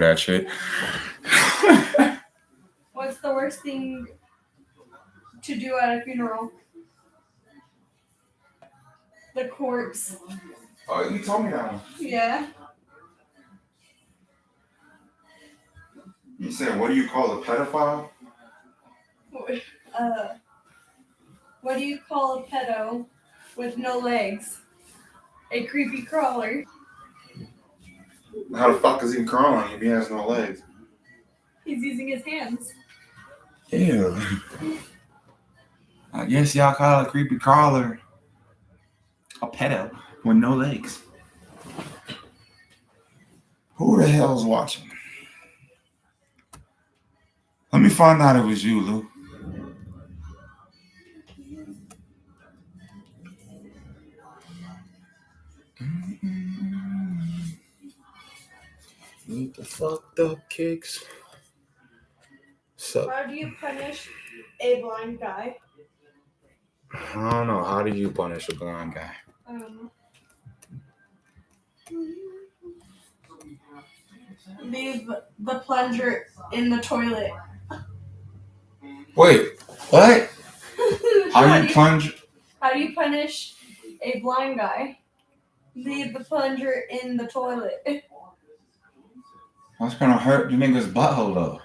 that shit. What's the worst thing to do at a funeral? The corpse. Oh, you told me that one. Yeah. You said, what do you call a pedophile? What do you call a pedo with no legs? A creepy crawler. How the fuck is he crawling if he has no legs? He's using his hands. Ew. I guess y'all call it a creepy crawler a pedo with no legs. Who the hell's watching? Let me find out it was you, Lou. Need the fucked up kicks. So How do you punish a blind guy? I don't know. How do you punish a blind guy? Leave the plunger in the toilet. Wait, what? How do you plunge? How do you punish a blind guy? Leave the plunger in the toilet. That's gonna hurt the nigga's butthole though.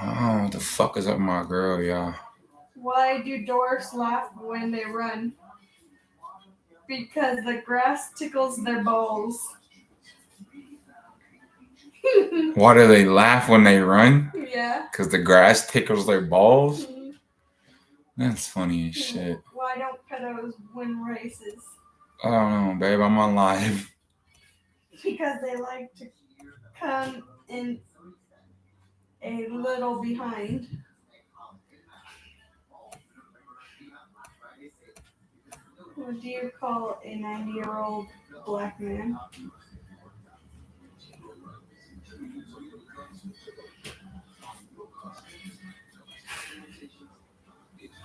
Oh, what the fuck is up with my girl, y'all? Why do dwarfs laugh when they run? Because the grass tickles their balls. Why do they laugh when they run? Yeah. Because the grass tickles their balls? That's funny as shit. Why don't pedos win races? I don't know, babe. I'm on live. Because they like to come in a little behind. What do you call a 90-year-old black man?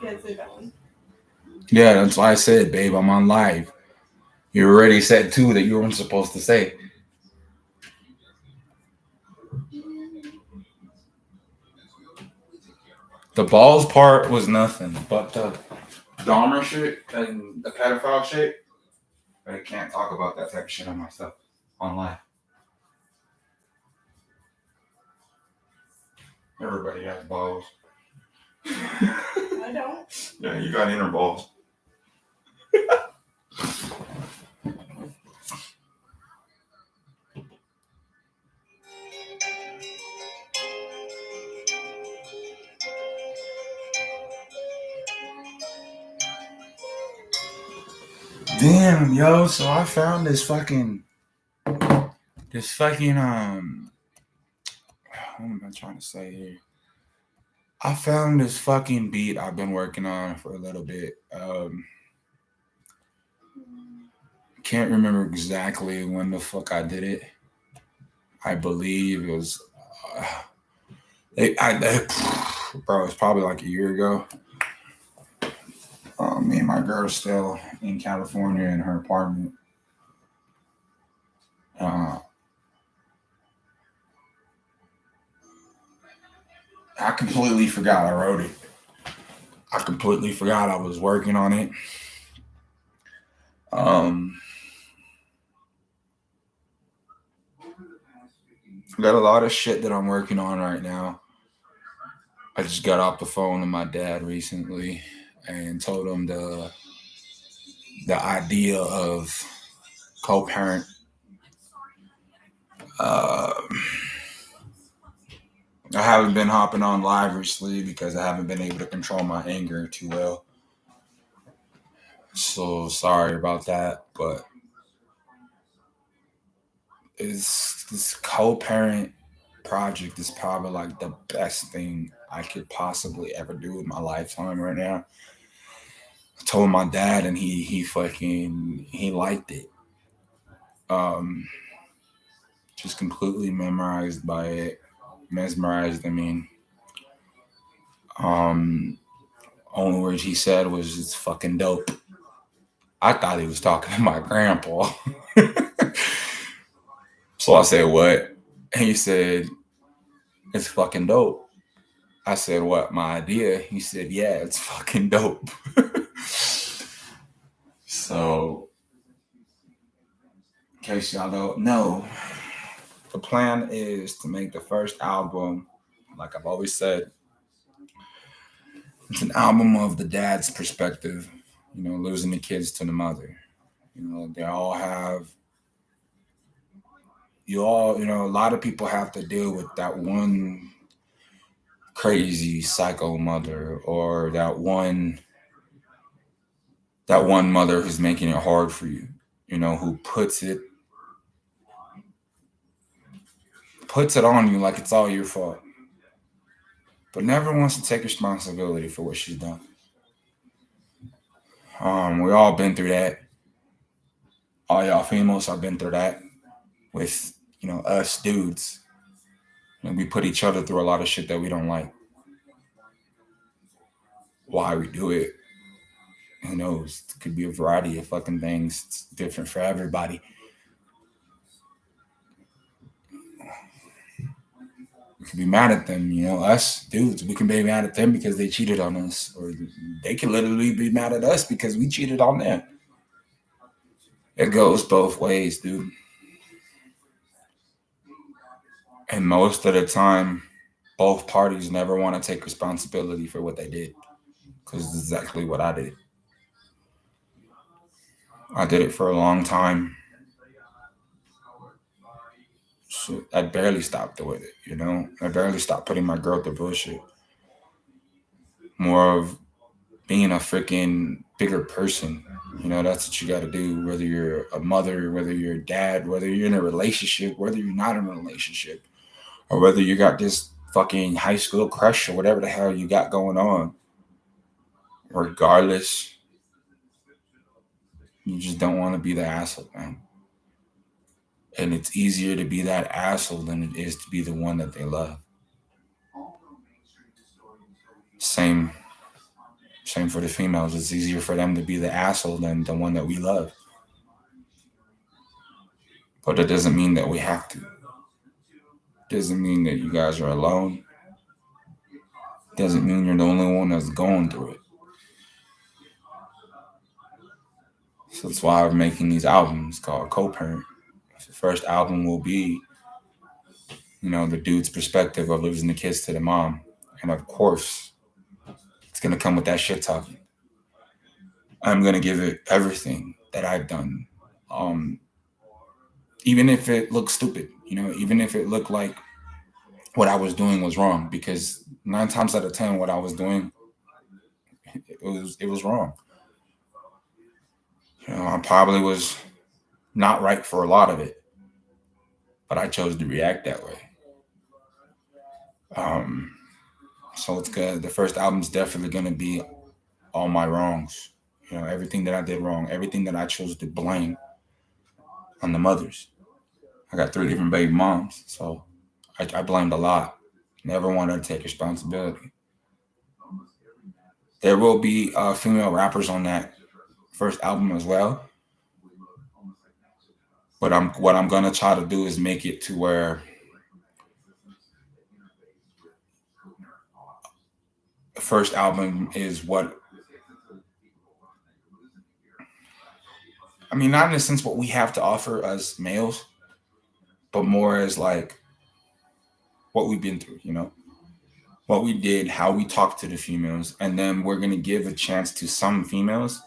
Can't say that one. Yeah, that's why I said, babe, I'm on live. You already said two that you weren't supposed to say. The balls part was nothing, but the Dahmer shit and the pedophile shit, I can't talk about that type of shit on my stuff online. Everybody has balls. I don't. Yeah, you got inner balls. Damn, yo, so I found this fucking what am I trying to say here? I found this fucking beat I've been working on for a little bit. Can't remember exactly when the fuck I did it. I believe it was bro, it's probably like a year ago. Me and my girl's still in California in her apartment. I completely forgot I wrote it. I completely forgot I was working on it. Got a lot of shit that I'm working on right now. I just got off the phone with my dad recently and told him the idea of co-parent. I haven't been hopping on live recently because I haven't been able to control my anger too well. So sorry about that, but this co-parent project is probably like the best thing I could possibly ever do in my lifetime right now. I told my dad and he liked it. Just completely mesmerized, I mean. Only words he said was it's fucking dope. I thought he was talking to my grandpa. So I said, what? And he said, it's fucking dope. I said, what, my idea? He said, yeah, it's fucking dope. So, in case y'all don't know, the plan is to make the first album, like I've always said, it's an album of the dad's perspective, losing the kids to the mother. They all have, a lot of people have to deal with that one crazy psycho mother, or that one mother who's making it hard for you, who puts it on you like it's all your fault, but never wants to take responsibility for what she's done. We all been through that. All y'all females have been through that with, us dudes. And we put each other through a lot of shit that we don't like. Why we do it, who knows? It could be a variety of fucking things. It's different for everybody. We can be mad at them, us dudes. We can be mad at them because they cheated on us, or they can literally be mad at us because we cheated on them. It goes both ways, dude. And most of the time, both parties never want to take responsibility for what they did, because it's exactly what I did. I did it for a long time. So I barely stopped doing it. I barely stopped putting my girl through bullshit. More of being a freaking bigger person. That's what you got to do, whether you're a mother, whether you're a dad, whether you're in a relationship, whether you're not in a relationship, or whether you got this fucking high school crush or whatever the hell you got going on. Regardless, you just don't want to be the asshole, man. And it's easier to be that asshole than it is to be the one that they love. Same for the females. It's easier for them to be the asshole than the one that we love. But it doesn't mean that we have to. It doesn't mean that you guys are alone. It doesn't mean you're the only one that's going through it. So that's why I'm making these albums called Co-Parent. The first album will be, the dude's perspective of losing the kids to the mom. And of course, it's going to come with that shit talking. I'm going to give it everything that I've done. Even if it looks stupid, even if it looked like what I was doing was wrong, because 9 times out of 10, what I was doing, it was wrong. I probably was not right for a lot of it, but I chose to react that way. So it's good. The first album's definitely going to be all my wrongs. Everything that I did wrong, everything that I chose to blame on the mothers. I got 3 different baby moms, so I blamed a lot. Never wanted to take responsibility. There will be female rappers on that first album as well. But what I'm gonna try to do is make it to where the first album is what, I mean, not in a sense what we have to offer as males, but more as like what we've been through, what we did, how we talked to the females, and then we're gonna give a chance to some females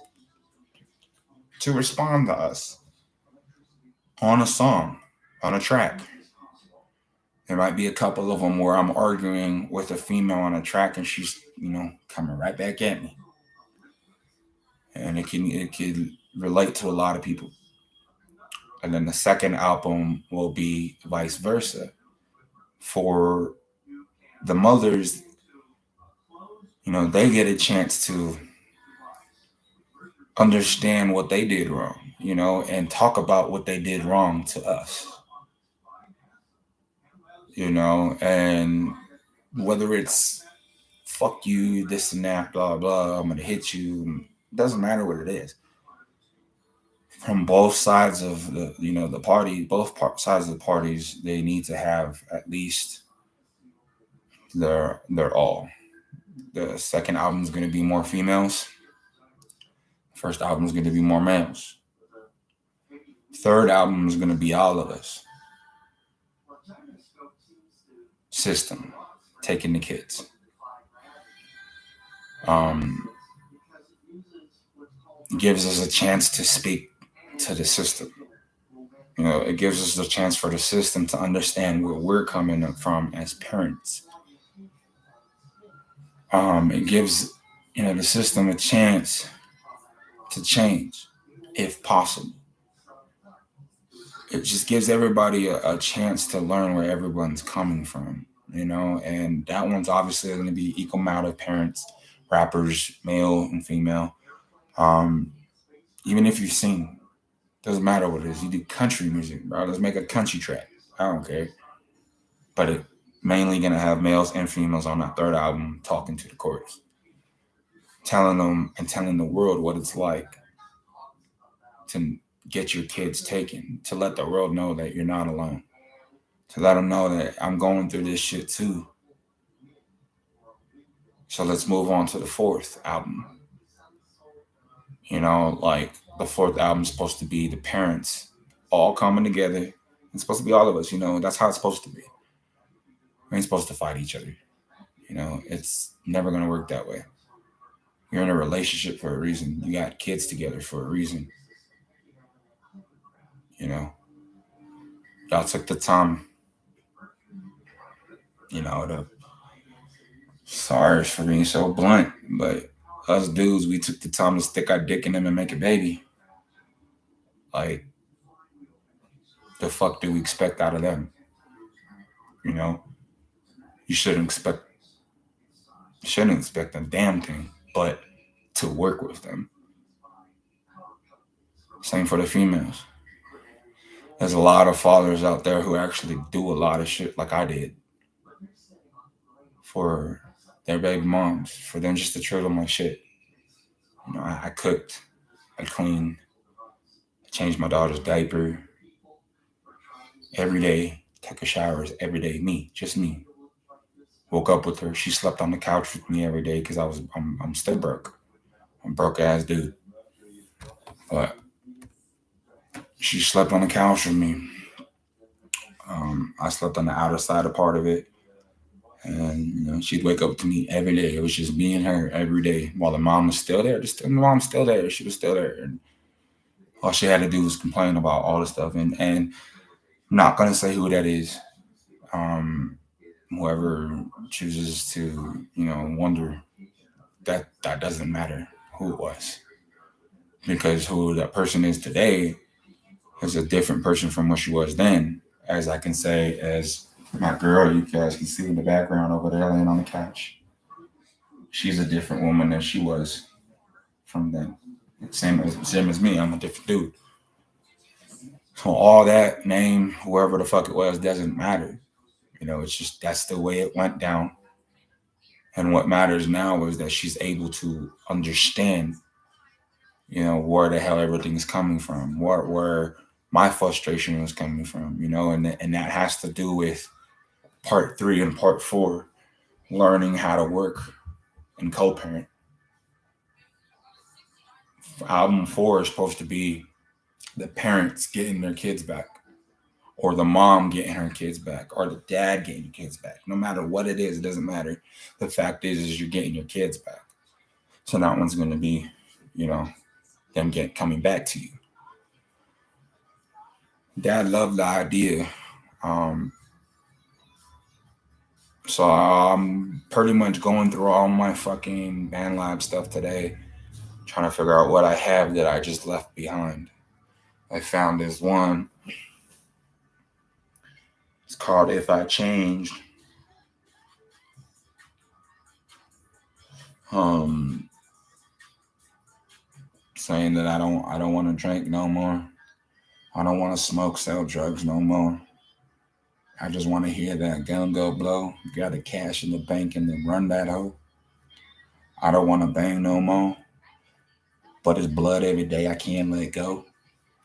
to respond to us on a song, on a track. There might be a couple of them where I'm arguing with a female on a track and she's, coming right back at me. And it can relate to a lot of people. And then the second album will be vice versa. For the mothers, they get a chance to understand what they did wrong, and talk about what they did wrong to us. And whether it's fuck you, this and that, blah, blah, I'm going to hit you. It doesn't matter what it is. from both sides of the party, sides of the parties, they need to have at least their all. The second album is going to be more females. First album is going to be more males. Third album is going to be all of us. System, taking the kids. Gives us a chance to speak to the system. It gives us the chance for the system to understand where we're coming up from as parents. It gives the system a chance to change, if possible. It just gives everybody a chance to learn where everyone's coming from, and that one's obviously going to be equal amount of parents, rappers, male and female. Even if you sing, doesn't matter what it is. You do country music, bro. Let's make a country track. I don't care. But it mainly gonna have males and females on that third album talking to the chorus, telling them and telling the world what it's like to get your kids taken, to let the world know that you're not alone, to let them know that I'm going through this shit too. So let's move on to the fourth album. Like the fourth album is supposed to be the parents all coming together. It's supposed to be all of us, that's how it's supposed to be. We ain't supposed to fight each other. It's never going to work that way. You're in a relationship for a reason. You got kids together for a reason. Y'all took the time, to, sorry for being so blunt, but us dudes, we took the time to stick our dick in them and make a baby. Like, the fuck do we expect out of them? You shouldn't expect a damn thing, but to work with them. Same for the females. There's a lot of fathers out there who actually do a lot of shit like I did for their baby moms, for them just to trickle my shit. I cooked, I cleaned, I changed my daughter's diaper every day, took her showers every day, just me. Woke up with her. She slept on the couch with me every day because I'm still broke. I'm broke ass dude. But she slept on the couch with me. I slept on the outer side of part of it. And she'd wake up to me every day. It was just me and her every day while the mom was still there. The mom's still there. She was still there. And all she had to do was complain about all the stuff. And I'm not going to say who that is. Whoever chooses to, wonder, that doesn't matter who it was. Because who that person is today is a different person from what she was then. As I can say, as my girl, you guys can see in the background over there laying on the couch. She's a different woman than she was from then. Same as me, I'm a different dude. So all that name, whoever the fuck it was, doesn't matter. It's just that's the way it went down. And what matters now is that she's able to understand, where the hell everything's coming from, where my frustration was coming from, and that has to do with part 3 and part 4, learning how to work and co-parent. Album 4 is supposed to be the parents getting their kids back, or the mom getting her kids back, or the dad getting your kids back. No matter what it is, it doesn't matter. The fact is you're getting your kids back. So that one's going to be, them coming back to you. Dad loved the idea. So I'm pretty much going through all my fucking band lab stuff today, trying to figure out what I have that I just left behind. I found this one. It's called If I Changed. Saying that I don't want to drink no more. I don't want to smoke, sell drugs no more. I just want to hear that gun go blow. Got the cash in the bank and then run that hoe. I don't want to bang no more. But it's blood every day. I can't let go.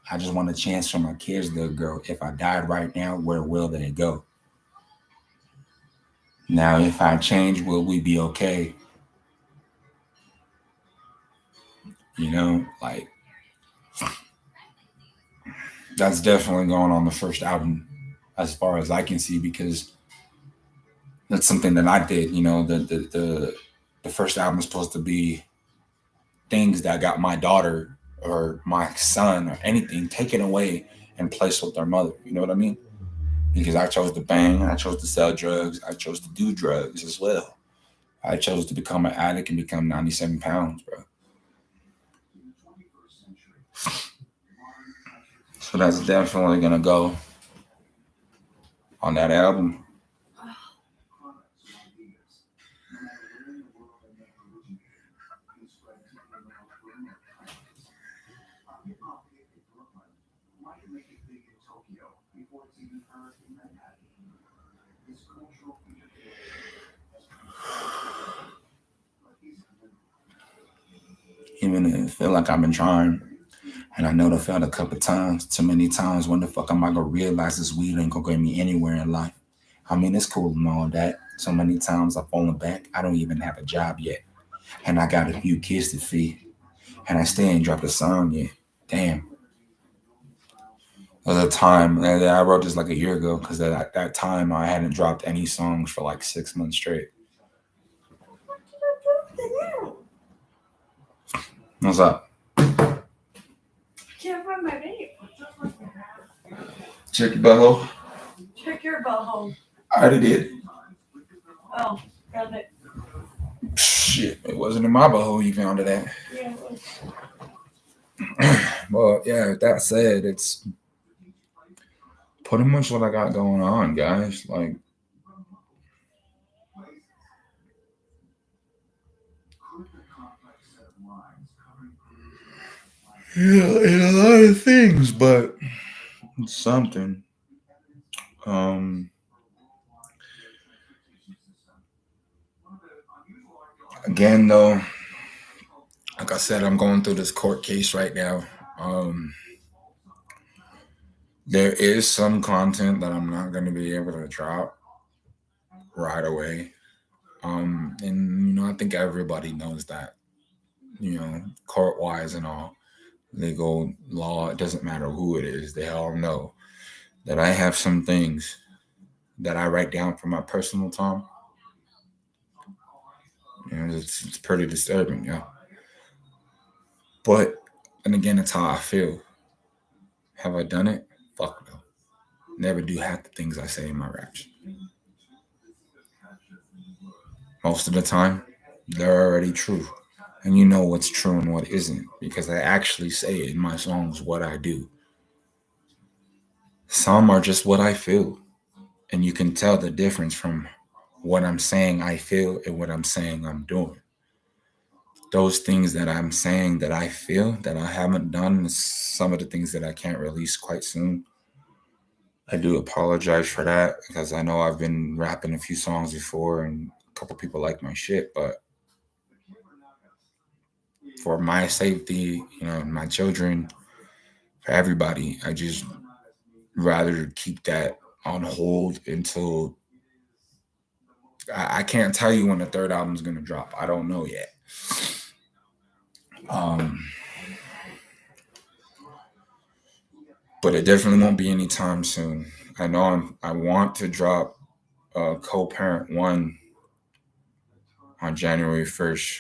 I just want a chance for my kids to grow. If I died right now, where will they go? Now, if I change, will we be okay? You know, like that's definitely going on the first album, as far as I can see, because that's something that I did. You know, the first album is supposed to be things that got my daughter or my son or anything taken away and placed with their mother. You know what I mean? Because I chose to bang, I chose to sell drugs, I chose to do drugs as well. I chose to become an addict and become 97 pounds, bro. So that's definitely gonna go on that album. Even if I feel like I've been trying, and I know I failed a couple times, too many times. When the fuck am I gonna realize this weed ain't gonna get me anywhere in life? I mean, it's cool and all that. So many times I've fallen back. I don't even have a job yet, and I got a few kids to feed, and I still ain't dropped a song yet. Damn. There was a time I wrote this like a year ago because at that time I hadn't dropped any songs for like 6 months straight. What's up? Can't find my vape. Check your butthole. Check your butthole. I already did. Oh, got it. Shit, it wasn't in my butthole you found it at. Yeah, it was. Well, yeah, that said, it's pretty much what I got going on, guys. Like, yeah, in a lot of things, but it's something. Um, Again, though, like I said, I'm going through this court case right now. Um, there is some content that I'm not going to be able to drop right away. And I think everybody knows that. Court wise and all, legal law, it doesn't matter who it is. They all know that I have some things that I write down for my personal time. It's pretty disturbing, yeah. But and again, it's how I feel. Have I done it? Fuck no. Never do half the things I say in my raps. Most of the time, they're already true. And you know what's true and what isn't because I actually say it in my songs what I do. Some are just what I feel. And you can tell the difference from what I'm saying I feel and what I'm saying I'm doing. Those things that I'm saying that I feel that I haven't done is some of the things that I can't release quite soon. I do apologize for that because I know I've been rapping a few songs before and a couple people like my shit, but for my safety, my children, for everybody, I just rather keep that on hold until I can't tell you when the third album is gonna drop. I don't know yet. Um, but it definitely won't be anytime soon. I know I want to drop Co-Parent 1 on January 1st.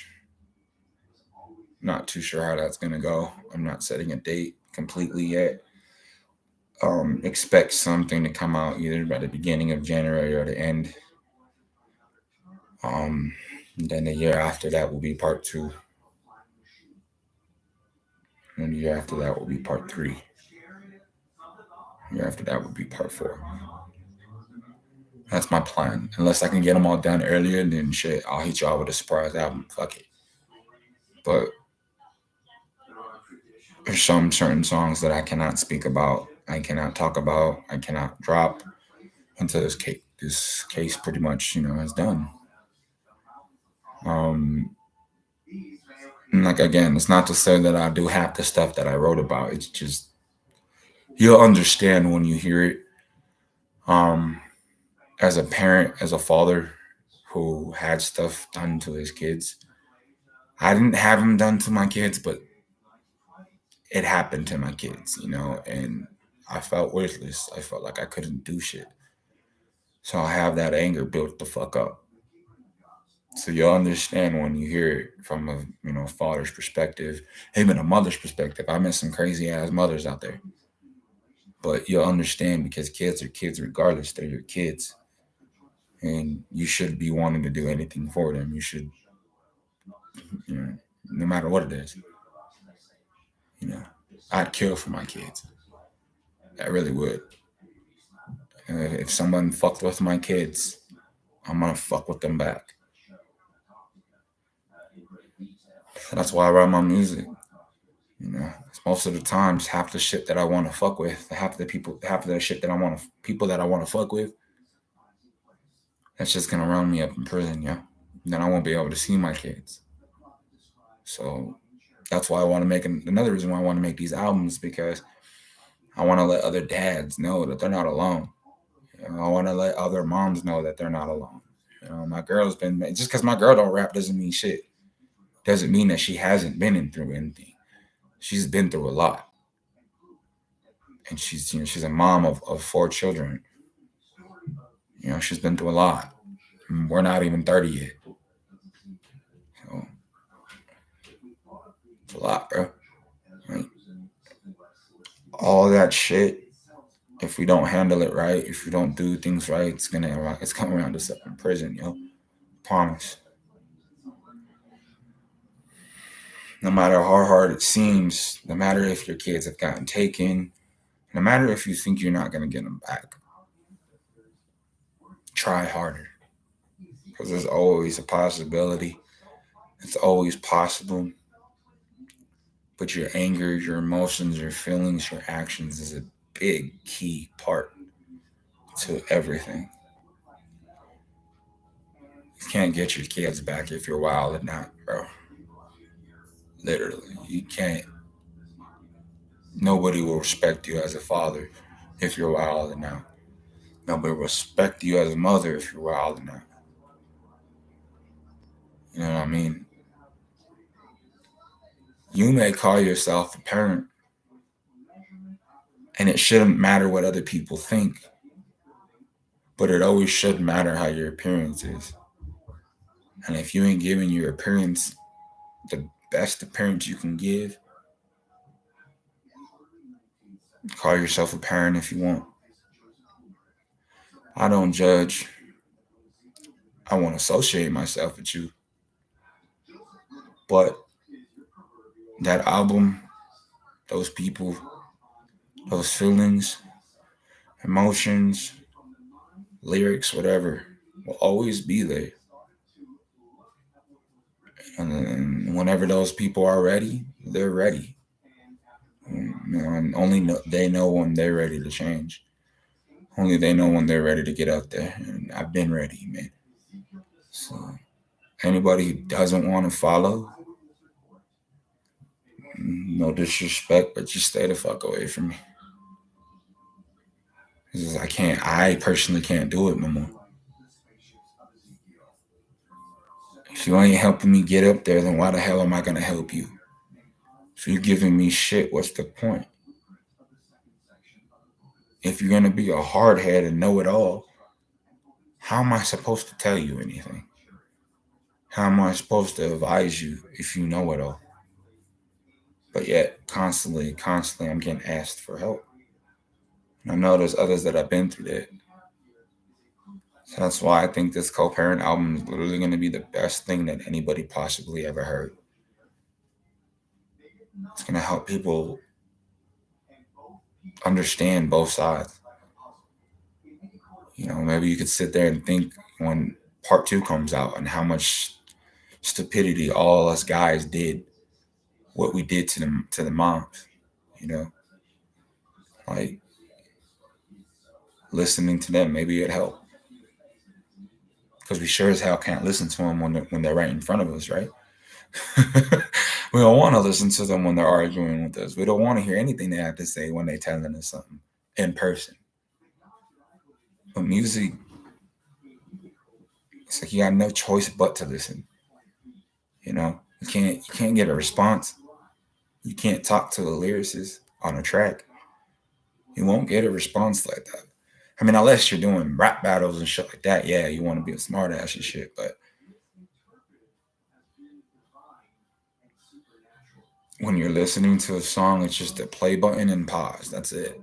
Not too sure how that's gonna go. I'm not setting a date completely yet. Expect something to come out either by the beginning of January or the end. Then the year after that will be part 2. And the year after that will be part 3. The year after that will be part 4. That's my plan. Unless I can get them all done earlier, then shit, I'll hit y'all with a surprise album. Fuck it. But there's some certain songs that I cannot speak about, I cannot talk about, I cannot drop until this case pretty much, is done. And like again, it's not to say that I do half the stuff that I wrote about. It's just You'll understand when you hear it. Um, as a parent, as a father who had stuff done to his kids, I didn't have them done to my kids, but it happened to my kids, and I felt worthless. I felt like I couldn't do shit. So I have that anger built the fuck up. So you'll understand when you hear it from a father's perspective, even a mother's perspective. I met some crazy ass mothers out there, but you'll understand because kids are kids regardless. They're your kids, and you should be wanting to do anything for them. You should, you know, no matter what it is. You know, I'd kill for my kids. I really would. If someone fucked with my kids, I'm gonna fuck with them back. That's why I write my music. Most of the times, half the shit that I want to fuck with, half of the shit that I want to, people that I want to fuck with, that's just gonna round me up in prison, yeah. Then I won't be able to see my kids. So that's why I want to make another reason why I want to make these albums, because I want to let other dads know that they're not alone. I want to let other moms know that they're not alone. My girl's been, just because my girl don't rap doesn't mean shit. Doesn't mean that she hasn't been through anything. She's been through a lot, and she's a mom of 4 children. She's been through a lot. We're not even 30 yet. So it's a lot, bro. Like, all that shit, if we don't handle it right, if we don't do things right, it's coming around us up in prison, yo. Promise. No matter how hard it seems, no matter if your kids have gotten taken, no matter if you think you're not gonna get them back, try harder. Because there's always a possibility. It's always possible. But your anger, your emotions, your feelings, your actions is a big key part to everything. You can't get your kids back if you're wild or not, bro. Literally, you can't. Nobody will respect you as a father if you're wild or not. Nobody will respect you as a mother if you're wild or not. You know what I mean? You may call yourself a parent, and it shouldn't matter what other people think, but it always should matter how your appearance is. And if you ain't giving your appearance the best appearance you can give, call yourself a parent if you want. I don't judge. I won't associate myself with you. But that album, those people, those feelings, emotions, lyrics, whatever, will always be there. And whenever those people are ready, they're ready. And only they know when they're ready to change. Only they know when they're ready to get out there. And I've been ready, man. So anybody who doesn't want to follow, no disrespect, but just stay the fuck away from me. Because I personally can't do it no more. If you ain't helping me get up there, then why the hell am I going to help you? If you're giving me shit, what's the point? If you're going to be a hardhead and know it all, how am I supposed to tell you anything? How am I supposed to advise you if you know it all? But yet, constantly, I'm getting asked for help. And I know there's others that have been through that. So that's why I think this co-parent album is literally going to be the best thing that anybody possibly ever heard. It's going to help people understand both sides. Maybe you could sit there and think when part 2 comes out and how much stupidity all us guys did, what we did to the moms, like listening to them, maybe it'd help. Because we sure as hell can't listen to them when they're right in front of us, right? We don't want to listen to them when they're arguing with us. We don't want to hear anything they have to say when they're telling us something in person. But music, it's like you got no choice but to listen. You know, you can't get a response. You can't talk to a lyricist on a track. You won't get a response like that. I mean, unless you're doing rap battles and shit like that, yeah, you want to be a smart ass and shit. But when you're listening to a song, it's just a play button and pause. That's it.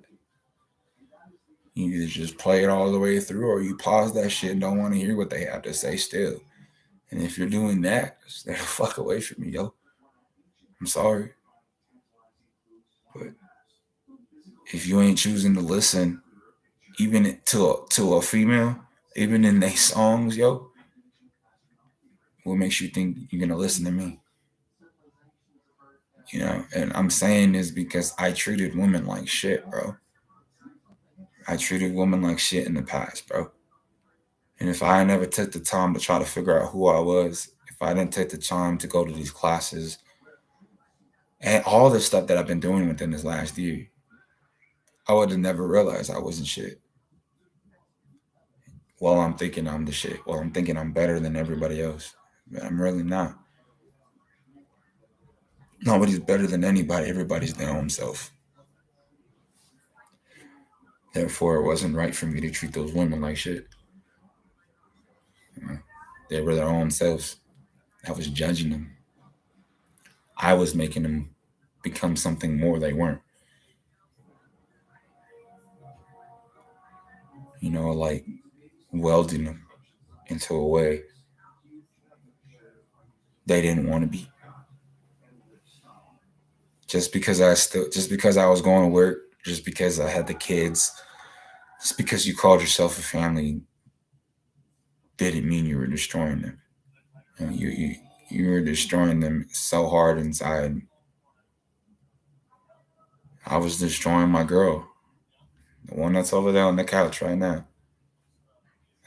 You either just play it all the way through or you pause that shit and don't want to hear what they have to say still. And if you're doing that, stay the fuck away from me, yo. I'm sorry. But if you ain't choosing to listen, even to a female, even in their songs, yo, what makes you think you're gonna listen to me? You know, and I'm saying this because I treated women like shit, bro. I treated women like shit in the past, bro. And if I never took the time to try to figure out who I was, if I didn't take the time to go to these classes and all the stuff that I've been doing within this last year, I would have never realized I wasn't shit. Well, I'm thinking I'm the shit. Well, I'm thinking I'm better than everybody else. But I'm really not. Nobody's better than anybody. Everybody's their own self. Therefore, it wasn't right for me to treat those women like shit. You know, they were their own selves. I was judging them. I was making them become something more they weren't. You know, like welding them into a way they didn't want to be. Just because I was going to work, just because I had the kids, just because you called yourself a family, didn't mean you were destroying them. You know, you were destroying them so hard inside. I was destroying my girl, the one that's over there on the couch right now.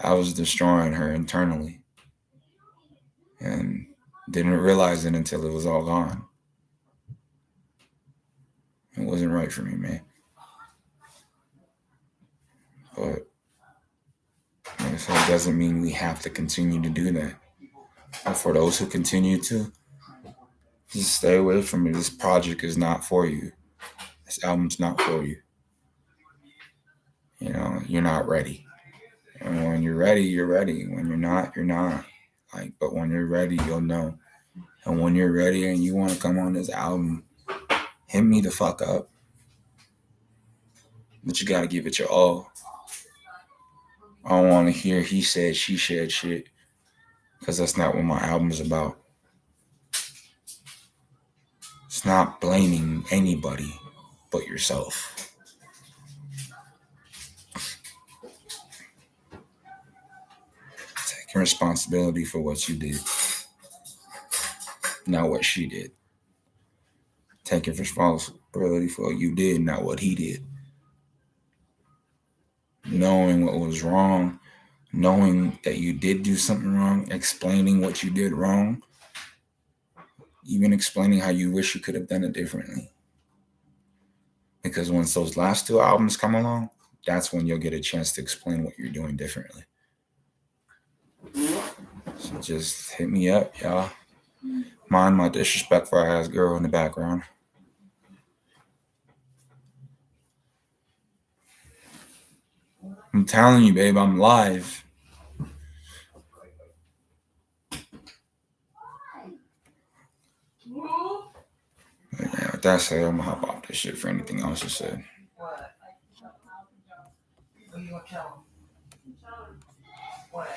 I was destroying her internally, and didn't realize it until it was all gone. It wasn't right for me, man. But like I said, it doesn't mean we have to continue to do that. But for those who continue to, just stay away from me. This project is not for you. This album's not for you. You know, you're not ready. And when you're ready, you're ready. When you're not, you're not. Like, but when you're ready, you'll know. And when you're ready and you want to come on this album, hit me the fuck up. But you gotta give it your all. I don't want to hear he said, she said shit. Because that's not what my album's about. It's not blaming anybody but yourself. Taking responsibility for what you did, not what she did. Taking responsibility for what you did, not what he did. Knowing what was wrong, knowing that you did do something wrong, explaining what you did wrong, even explaining how you wish you could have done it differently. Because once those last two albums come along, that's when you'll get a chance to explain what you're doing differently. So just hit me up, y'all. Mind my disrespectful ass girl in the background. I'm telling you, babe, I'm live. But yeah, with that said, I'm gonna hop off this shit for anything else you said. What? What are you gonna tell him? What?